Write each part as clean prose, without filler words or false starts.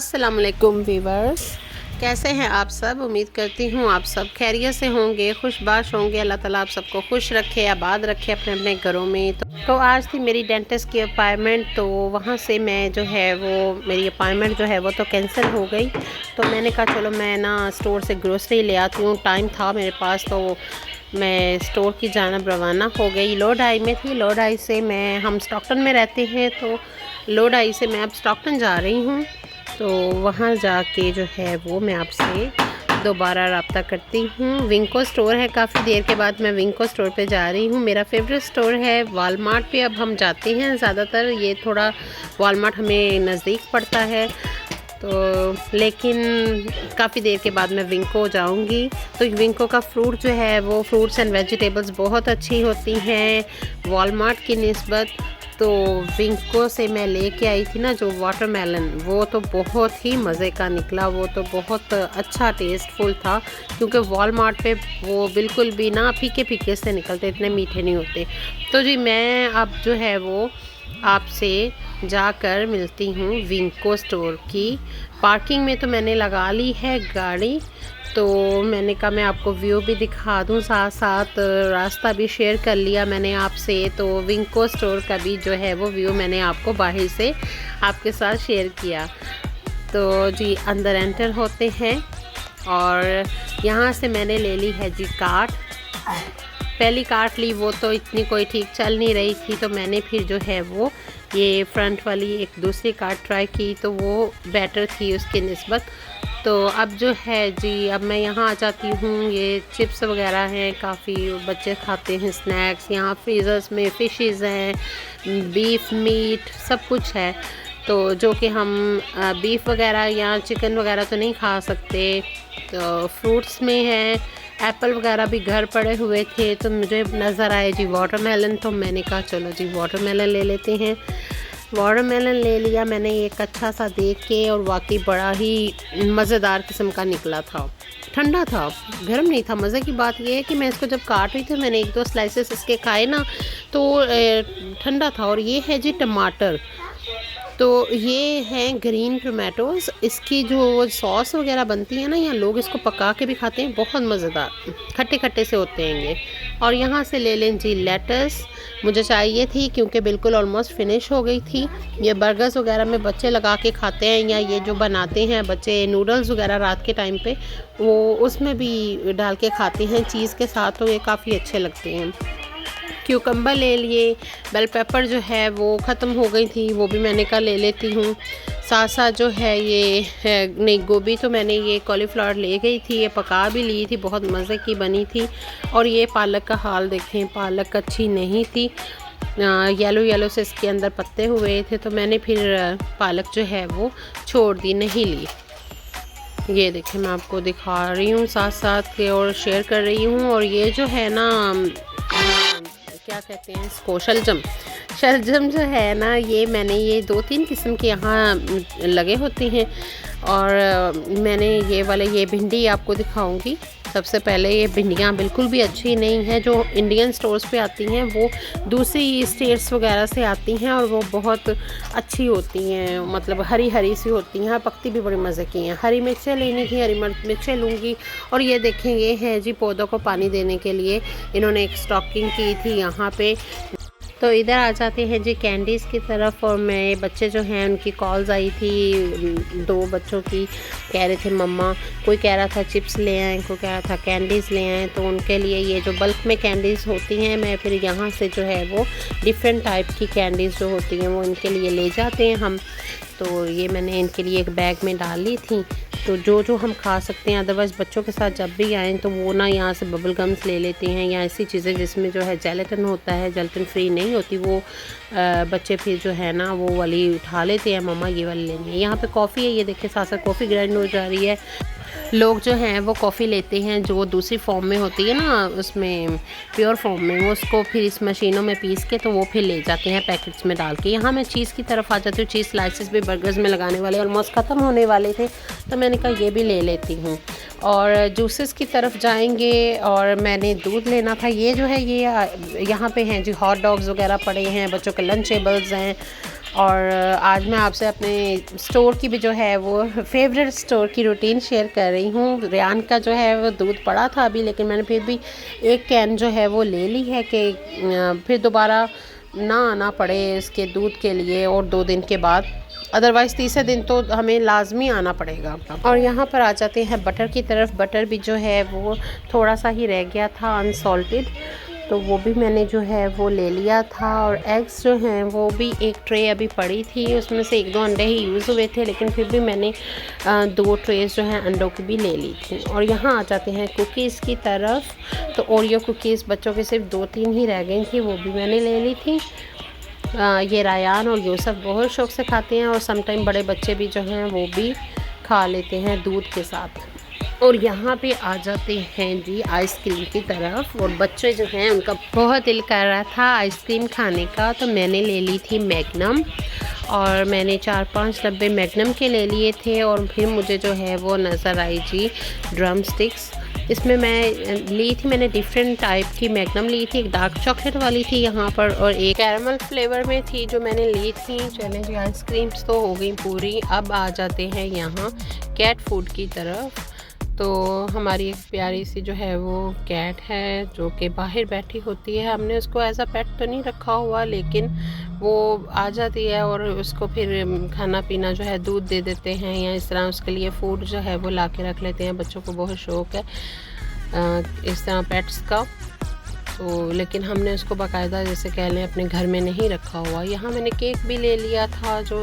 अस्सलाम वालेकुम वीवर्स, कैसे हैं आप सब। उम्मीद करती हूँ आप सब खैरियत से होंगे, खुशबाश होंगे। अल्लाह ताला आप सबको खुश रखे, आबाद रखे अपने अपने घरों में। तो आज थी मेरी डेंटिस्ट की अपॉइंटमेंट, तो वहाँ से मैं जो है वो मेरी अपॉइंटमेंट जो है वो तो कैंसिल हो गई। तो मैंने कहा चलो मैं ना स्टोर से ग्रोसरी ले आती हूँ। टाइम था मेरे पास तो मैं स्टोर की जानब रवाना हो गई। लोडाई में थी, लोडाई से हम स्टॉकटन में रहते हैं, तो लोडाई से मैं अब स्टॉकटन जा रही हूँ। तो वहाँ जाके जो है वो मैं आपसे दोबारा रब्ता करती हूँ। विंको स्टोर है, काफ़ी देर के बाद मैं विंको स्टोर पे जा रही हूँ। मेरा फेवरेट स्टोर है। वॉलमार्ट पे अब हम जाते हैं ज़्यादातर, ये थोड़ा वॉलमार्ट हमें नज़दीक पड़ता है, तो लेकिन काफ़ी देर के बाद मैं विंको जाऊंगी। तो विंको का फ्रूट जो है वो फ्रूट्स एंड वेजिटेबल्स बहुत अच्छी होती हैं वॉलमार्ट की निस्बत। तो विंको से मैं लेके आई थी ना जो वाटरमेलन, वो तो बहुत ही मज़े का निकला, वो तो बहुत अच्छा टेस्टफुल था, क्योंकि वॉलमार्ट पे वो बिल्कुल भी ना फीके फीके से निकलते, इतने मीठे नहीं होते। तो जी मैं अब जो है वो आपसे जाकर मिलती हूँ विंको स्टोर की पार्किंग में। तो मैंने लगा ली है गाड़ी, तो मैंने कहा मैं आपको व्यू भी दिखा दूँ, साथ साथ रास्ता भी शेयर कर लिया मैंने आपसे। तो विंको स्टोर का भी जो है वो व्यू मैंने आपको बाहर से आपके साथ शेयर किया। तो जी अंदर एंटर होते हैं और यहाँ से मैंने ले ली है जी कार्ट। पहली कार्ट ली, वो तो इतनी कोई ठीक चल नहीं रही थी, तो मैंने फिर जो है वो ये फ्रंट वाली एक दूसरी कार्ट ट्राई की, तो वो बेटर थी उसकी निस्बत। तो अब जो है जी अब मैं यहाँ आ जाती हूँ। ये चिप्स वगैरह हैं, काफ़ी बच्चे खाते हैं स्नैक्स। यहाँ फ्रीज़र्स में फ़िशेस हैं, बीफ मीट सब कुछ है, तो जो कि हम बीफ वगैरह या चिकन वगैरह तो नहीं खा सकते। तो फ्रूट्स में है, एप्पल वगैरह भी घर पड़े हुए थे, तो मुझे नज़र आए जी वाटरमेलन, तो मैंने कहा चलो जी वाटरमेलन ले लेते हैं। वाटरमेलन ले लिया मैंने एक अच्छा सा देख के, और वाकई बड़ा ही मज़ेदार किस्म का निकला था। ठंडा था, गर्म नहीं था। मज़े की बात यह है कि मैं इसको जब काट रही थी, मैंने एक दो स्लाइसेस इसके खाए ना, तो ठंडा था। और ये है जी टमाटर, तो ये हैं ग्रीन टमाटोज़। इसकी जो सॉस वगैरह बनती है ना, यहाँ लोग इसको पका के भी खाते हैं, बहुत मज़ेदार खट्टे खट्टे से होते हैं ये। और यहाँ से ले लें जी लेटस, मुझे चाहिए थी क्योंकि बिल्कुल ऑलमोस्ट फिनिश हो गई थी। ये बर्गर्स वगैरह में बच्चे लगा के खाते हैं, या ये जो बनाते हैं बच्चे नूडल्स वगैरह रात के टाइम पे, वो उसमें भी डाल के खाते हैं चीज़ के साथ, तो ये काफ़ी अच्छे लगते हैं। क्यूकम्बर ले लिए। बेल पेपर जो है वो ख़त्म हो गई थी, वो भी मैंने कहा ले लेती हूँ। साथ साथ जो है ये है नहीं, गोभी तो मैंने ये कॉलीफ्लावर ले गई थी, ये पका भी ली थी, बहुत मज़े की बनी थी। और ये पालक का हाल देखें, पालक अच्छी नहीं थी, येलो येलो से इसके अंदर पत्ते हुए थे, तो मैंने फिर पालक जो है वो छोड़ दी, नहीं ली। ये देखें मैं आपको दिखा रही हूँ साथ साथ और शेयर कर रही हूँ। और ये जो है ना क्या कहते हैं इसको, शलजम जो है ना, ये मैंने ये 2-3 किस्म के यहाँ लगे होते हैं। और मैंने ये वाले ये भिंडी आपको दिखाऊंगी। सबसे पहले ये भिंडियाँ बिल्कुल भी अच्छी नहीं है, जो इंडियन स्टोर्स पे आती हैं वो दूसरी स्टेट्स वगैरह से आती हैं, और वो बहुत अच्छी होती हैं, मतलब हरी हरी सी होती हैं, पकती भी बड़ी मज़े की हैं। हरी मिर्चें लेनी थी, हरी मिर्चें लूँगी। और ये देखें, ये है जी पौधों को पानी देने के लिए इन्होंने एक स्टॉकिंग की थी यहाँ पे। तो इधर आ जाते हैं जी कैंडीज़ की तरफ। और मैं बच्चे जो हैं उनकी कॉल्स आई थी, 2 बच्चों की, कह रहे थे मम्मा, कोई कह रहा था चिप्स ले आएँ, कोई कह रहा था कैंडीज़ ले आएँ। तो उनके लिए ये जो बल्क में कैंडीज़ होती हैं, मैं फिर यहाँ से जो है वो डिफरेंट टाइप की कैंडीज़ जो होती हैं वो इनके लिए ले जाते हैं हम। तो ये मैंने इनके लिए एक बैग में डाल ली थी, तो जो हम खा सकते हैं। अदरवाइज़ बच्चों के साथ जब भी आएँ तो वो ना यहाँ से बबल गम्स ले लेते हैं, या ऐसी चीज़ें जिसमें जो है जेलेटिन होता है, जेलेटिन फ्री नहीं होती, वो बच्चे फिर जो है ना वो वाली उठा लेते हैं, मम्मा ये वाली लेनी है। यहाँ पे कॉफ़ी है, ये देखिए साथ साथ कॉफ़ी ग्राइंड हो जा रही है। लोग जो हैं वो कॉफ़ी लेते हैं जो दूसरी फॉर्म में होती है ना, उसमें प्योर फॉर्म में, वो उसको फिर इस मशीनों में पीस के तो वो फिर ले जाते हैं पैकेट्स में डाल के। यहाँ मैं चीज़ की तरफ आ जाती हूँ। चीज़ स्लाइसेस भी बर्गर्स में लगाने वाले ऑलमोस्ट ख़त्म होने वाले थे, तो मैंने कहा ये भी ले लेती हूँ। और जूसेस की तरफ जाएंगे, और मैंने दूध लेना था। ये जो है ये यहाँ पे हैं जी हॉट डॉग्स वगैरह पड़े हैं, बच्चों के लंचेबल्स हैं, और आज मैं आपसे अपने स्टोर की भी जो है वो फेवरेट स्टोर की रूटीन शेयर कर रही हूँ। रेयान का जो है वो दूध पड़ा था अभी, लेकिन मैंने फिर भी एक कैन जो है वो ले ली है कि फिर दोबारा ना आना पड़े इसके दूध के लिए, और 2 दिन के बाद, अदरवाइज़ तीसरे दिन तो हमें लाजमी आना पड़ेगा। और यहाँ पर आ जाते हैं बटर की तरफ। बटर भी जो है वो थोड़ा सा ही रह गया था अनसॉल्टेड, तो वो भी मैंने जो है वो ले लिया था। और एग्स जो हैं वो भी एक ट्रे अभी पड़ी थी, उसमें से 1-2 अंडे ही यूज़ हुए थे, लेकिन फिर भी मैंने 2 ट्रेज़ जो हैं अंडों की भी ले ली थी। और यहाँ आ जाते हैं कुकीज़ की तरफ। तो ओरियो कुकीज़ बच्चों के सिर्फ 2-3 ही रह गई थी, वो भी मैंने ले ली थी। ये रायान और यूसुफ बहुत शौक़ से खाते हैं, और समटाइम बड़े बच्चे भी जो हैं वो भी खा लेते हैं दूध के साथ। और यहाँ पे आ जाते हैं जी आइसक्रीम की तरफ। और बच्चे जो हैं उनका बहुत दिल कर रहा था आइसक्रीम खाने का, तो मैंने ले ली थी मैग्नम, और मैंने 4-5 डब्बे मैग्नम के ले लिए थे। और फिर मुझे जो है वो नज़र आई जी ड्रम स्टिक्स। इसमें मैं ली थी, मैंने डिफरेंट टाइप की मैग्नम ली थी। एक डार्क चॉकलेट वाली थी यहाँ पर, और एक कैरमल फ्लेवर में थी जो मैंने ली थी। चलें जी, आइसक्रीम्स तो हो गई पूरी। अब आ जाते हैं यहाँ कैट फूड की तरफ। तो हमारी एक प्यारी सी जो है वो कैट है जो कि बाहर बैठी होती है। हमने उसको एज अ पेट तो नहीं रखा हुआ, लेकिन वो आ जाती है और उसको फिर खाना पीना जो है दूध दे देते हैं, या इस तरह उसके लिए फ़ूड जो है वो ला के रख लेते हैं। बच्चों को बहुत शौक़ है इस तरह पेट्स का, तो लेकिन हमने उसको बाकायदा जैसे कह लें अपने घर में नहीं रखा हुआ। यहाँ मैंने केक भी ले लिया था जो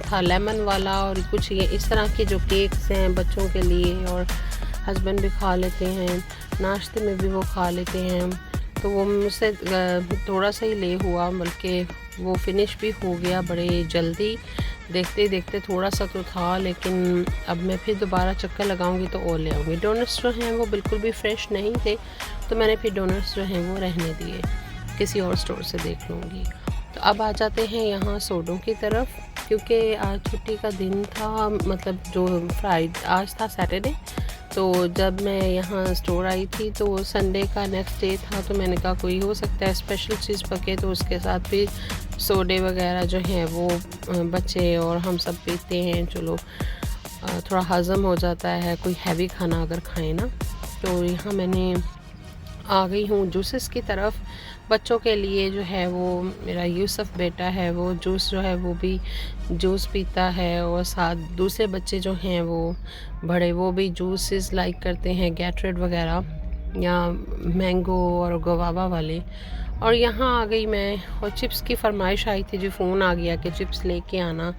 था लेमन वाला, और कुछ ये इस तरह के जो केक्स हैं बच्चों के लिए, और हस्बैंड भी खा लेते हैं, नाश्ते में भी वो खा लेते हैं। तो वो मुझसे थोड़ा सा ही ले हुआ, बल्कि वो फिनिश भी हो गया बड़े जल्दी। देखते देखते थोड़ा सा तो था, लेकिन अब मैं फिर दोबारा चक्कर लगाऊंगी तो और ले आऊँगी। डोनट्स जो हैं वो बिल्कुल भी फ्रेश नहीं थे, तो मैंने फिर डोनट्स जो हैं वो रहने दिए, किसी और स्टोर से देख लूँगी। तो अब आ जाते हैं यहाँ सोडों की तरफ, क्योंकि आज छुट्टी का दिन था, मतलब जो आज था सैटरडे। तो जब मैं यहाँ स्टोर आई थी तो संडे का नेक्स्ट डे था, तो मैंने कहा कोई हो सकता है स्पेशल चीज़ पके, तो उसके साथ भी सोडे वगैरह जो हैं वो बच्चे और हम सब पीते हैं। चलो थोड़ा हज़म हो जाता है कोई हैवी खाना अगर खाएं ना। तो यहाँ मैंने आ गई हूँ जूसेस की तरफ। बच्चों के लिए जो है वो मेरा यूसुफ बेटा है, वो जूस जो है वो भी जूस पीता है, और साथ दूसरे बच्चे जो हैं वो बड़े वो भी जूसेस लाइक करते हैं, गैटरेड वगैरह या मैंगो और गुआवा वाले। और यहाँ आ गई मैं, और चिप्स की फरमाइश आई थी, जो फ़ोन आ गया कि चिप्स लेके आना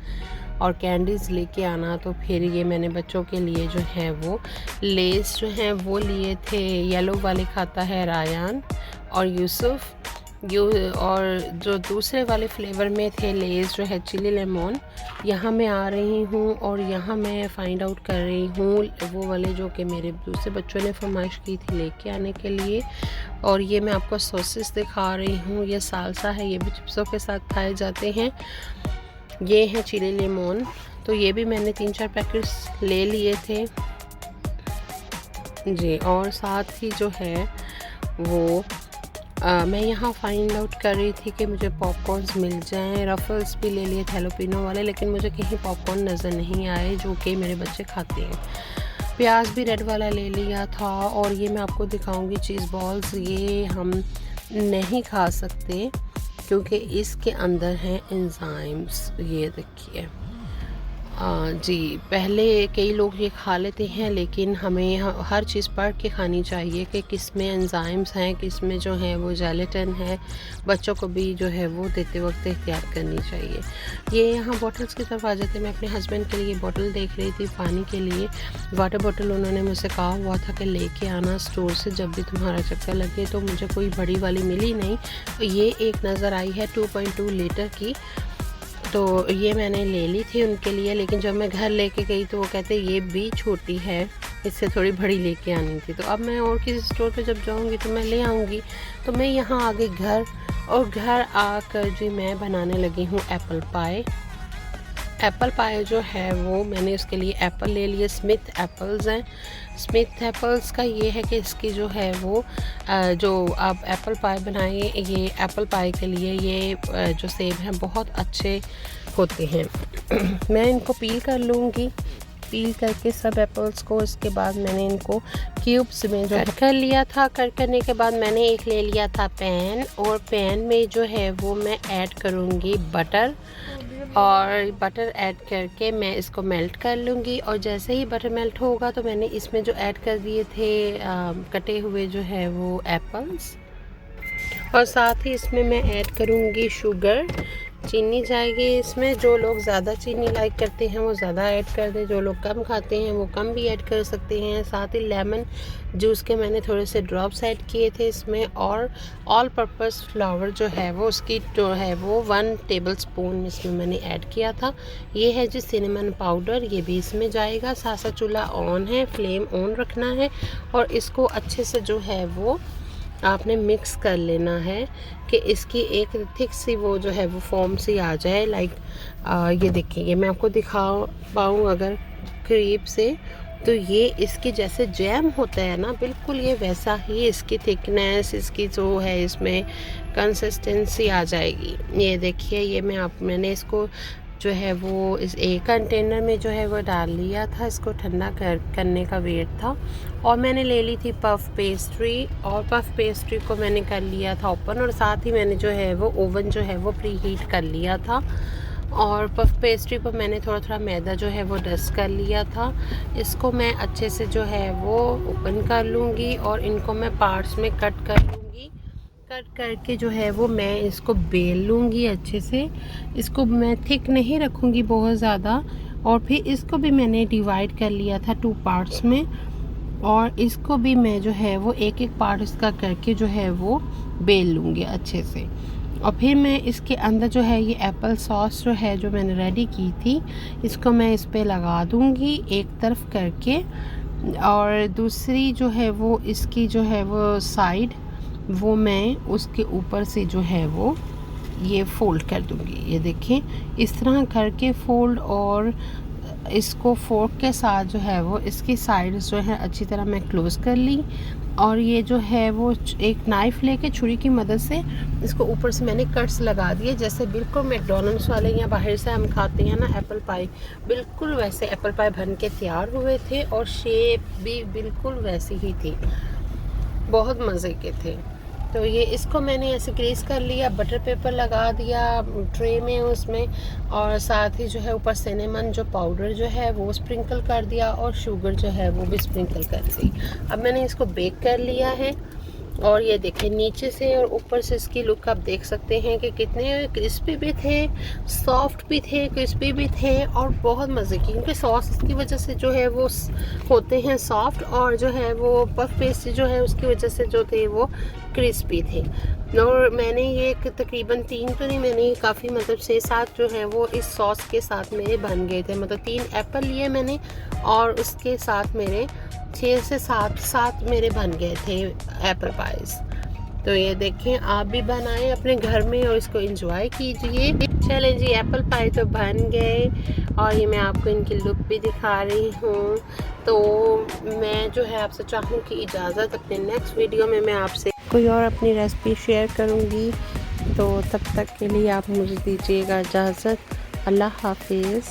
और कैंडीज़ लेके आना। तो फिर ये मैंने बच्चों के लिए जो है वो लेस जो हैं वो लिए थे। येलो वाले खाता है रायान और यूसुफ, और जो दूसरे वाले फ्लेवर में थे लेस जो है चिली लेमन। यहाँ मैं आ रही हूँ और यहाँ मैं फ़ाइंड आउट कर रही हूँ वो वाले जो कि मेरे दूसरे बच्चों ने फरमाइश की थी लेके आने के लिए। और ये मैं आपको सॉसेस दिखा रही हूँ, ये सालसा है, ये भी चिप्सों के साथ खाए जाते हैं। ये है चिली लेमन, तो ये भी मैंने 3-4 पैकेट्स ले लिए थे जी। और साथ ही जो है वो मैं यहाँ फाइंड आउट कर रही थी कि मुझे पॉपकॉर्न्स मिल जाएं। रफल्स भी ले लिए थैलोपिनो वाले, लेकिन मुझे कहीं पॉपकॉर्न नज़र नहीं आए जो कि मेरे बच्चे खाते हैं। प्याज भी रेड वाला ले लिया था। और ये मैं आपको दिखाऊंगी चीज़ बॉल्स, ये हम नहीं खा सकते क्योंकि इसके अंदर हैं एंजाइम्स। ये देखिए जी, पहले कई लोग ये खा लेते हैं, लेकिन हमें हर चीज़ पढ़ के खानी चाहिए कि किस में एंजाइम्स हैं, किस में जो है वो जेलेटिन है। बच्चों को भी जो है वो देते वक्त एहतियात करनी चाहिए। ये यहाँ बॉटल्स की तरफ आ जाते हैं। मैं अपने हस्बैंड के लिए बॉटल देख रही थी पानी के लिए, वाटर बॉटल। उन्होंने मुझसे कहा हुआ था कि लेके आना स्टोर से जब भी तुम्हारा चक्कर लगे, तो मुझे कोई बड़ी वाली मिली नहीं। तो ये एक नज़र आई है 2.2 लीटर की, तो ये मैंने ले ली थी उनके लिए। लेकिन जब मैं घर लेके गई तो वो कहते ये भी छोटी है, इससे थोड़ी बड़ी लेके आनी थी। तो अब मैं और किसी स्टोर पे जब जाऊंगी तो मैं ले आऊँगी। तो मैं यहाँ आ गई घर, और घर आकर जी मैं बनाने लगी हूँ एप्पल पाई। एप्पल पाई जो है वो मैंने उसके लिए एप्पल ले लिए, स्मिथ एप्पल्स हैं। स्मिथ एप्पल्स का ये है कि इसकी जो है वो जो आप एप्पल पाई बनाएंगे, ये एप्पल पाई के लिए ये जो सेब हैं बहुत अच्छे होते हैं। मैं इनको पील कर लूँगी, पील करके सब एप्पल्स को। इसके बाद मैंने इनको क्यूब्स में जो कट कर लिया था। कट करने के बाद मैंने एक ले लिया था पैन, और पैन में जो है वो मैं ऐड करूँगी बटर, और बटर ऐड करके मैं इसको मेल्ट कर लूँगी। और जैसे ही बटर मेल्ट होगा तो मैंने इसमें जो ऐड कर दिए थे कटे हुए जो है वो एप्पल्स, और साथ ही इसमें मैं ऐड करूँगी शुगर, चीनी जाएगी इसमें। जो लोग ज़्यादा चीनी लाइक करते हैं वो ज़्यादा ऐड कर दें, जो लोग कम खाते हैं वो कम भी ऐड कर सकते हैं। साथ ही लेमन जूस के मैंने थोड़े से ड्रॉप्स ऐड किए थे इसमें, और ऑल पर्पस फ्लावर जो है वो उसकी जो है वो 1 टेबलस्पून इसमें मैंने ऐड किया था। ये है जी सिनेमन पाउडर, ये भी इसमें जाएगा। साथ साथ चूल्हा ऑन है, फ्लेम ऑन रखना है, और इसको अच्छे से जो है वो आपने मिक्स कर लेना है कि इसकी एक थिक सी वो जो है वो फॉर्म सी आ जाए। लाइक ये देखिए, ये मैं आपको दिखा पाऊँ अगर करीब से, तो ये इसकी जैसे जैम होता है ना, बिल्कुल ये वैसा ही इसकी थिकनेस, इसकी जो है इसमें कंसिस्टेंसी आ जाएगी। ये देखिए, ये मैंने इसको जो है वो इस एक कंटेनर में जो है वो डाल लिया था। इसको ठंडा करने का वेट था, और मैंने ले ली थी पफ पेस्ट्री, और पफ पेस्ट्री को मैंने कर लिया था ओपन, और साथ ही मैंने जो है वो ओवन जो है वो प्री हीट कर लिया था। और पफ पेस्ट्री पर मैंने थोड़ा थोड़ा मैदा जो है वो डस्ट कर लिया था। इसको मैं अच्छे से जो है वो ओपन कर लूँगी, और इनको मैं पार्ट्स में कट कर लूँगी। कट करके जो है वो मैं इसको बेल लूँगी अच्छे से। इसको मैं थिक नहीं रखूँगी बहुत ज़्यादा, और फिर इसको भी मैंने डिवाइड कर लिया था 2 पार्ट्स में, और इसको भी मैं जो है वो एक एक पार्ट इसका करके जो है वो बेल लूँगी अच्छे से। और फिर मैं इसके अंदर जो है ये एप्पल सॉस जो है जो मैंने रेडी की थी, इसको मैं इस पे लगा दूँगी एक तरफ करके, और दूसरी जो है वो इसकी जो है वो साइड वो मैं उसके ऊपर से जो है वो ये फ़ोल्ड कर दूँगी। ये देखें, इस तरह करके फ़ोल्ड, और इसको फोर्क के साथ जो है वो इसकी साइड्स जो है अच्छी तरह मैं क्लोज़ कर ली। और ये जो है वो एक नाइफ़ लेके छुरी की मदद से इसको ऊपर से मैंने कट्स लगा दिए, जैसे बिल्कुल मैकडॉनल्ड्स वाले या बाहर से हम खाते हैं ना एप्पल पाई, बिल्कुल वैसे एप्पल पाई बन के तैयार हुए थे, और शेप भी बिल्कुल वैसी ही थी, बहुत मज़े के थे। तो ये इसको मैंने ऐसे ग्रीस कर लिया, बटर पेपर लगा दिया ट्रे में उसमें, और साथ ही जो है ऊपर सिनेमन जो पाउडर जो है वो स्प्रिंकल कर दिया, और शुगर जो है वो भी स्प्रिंकल कर दी। अब मैंने इसको बेक कर लिया है, और ये देखें नीचे से और ऊपर से इसकी लुक आप देख सकते हैं कि कितने क्रिस्पी भी थे, सॉफ्ट भी थे, क्रिस्पी भी थे, और बहुत मज़े की, क्योंकि सॉस की वजह से जो है वो होते हैं सॉफ्ट, और जो है वो पफ पेस्ट्री जो है उसकी वजह से जो थे वो क्रिस्पी थे। और मैंने ये तकरीबन 3 तो नहीं, मैंने काफ़ी मतलब 6-7 जो है वो इस सॉस के साथ मेरे बन गए थे। मतलब 3 एप्पल लिए मैंने, और उसके साथ मेरे 6 से 7 मेरे बन गए थे एप्पल पाइज। तो ये देखें, आप भी बनाएं अपने घर में और इसको एंजॉय कीजिए। चलें जी, एप्पल पाई तो बन गए, और ये मैं आपको इनकी लुक भी दिखा रही हूँ। तो मैं जो है आपसे चाहूँ कि इजाज़त, अपने नेक्स्ट वीडियो में मैं आपसे कोई और अपनी रेसिपी शेयर करूँगी। तो तब तक के लिए आप मुझे दीजिएगा इजाज़त। अल्लाह हाफिज़।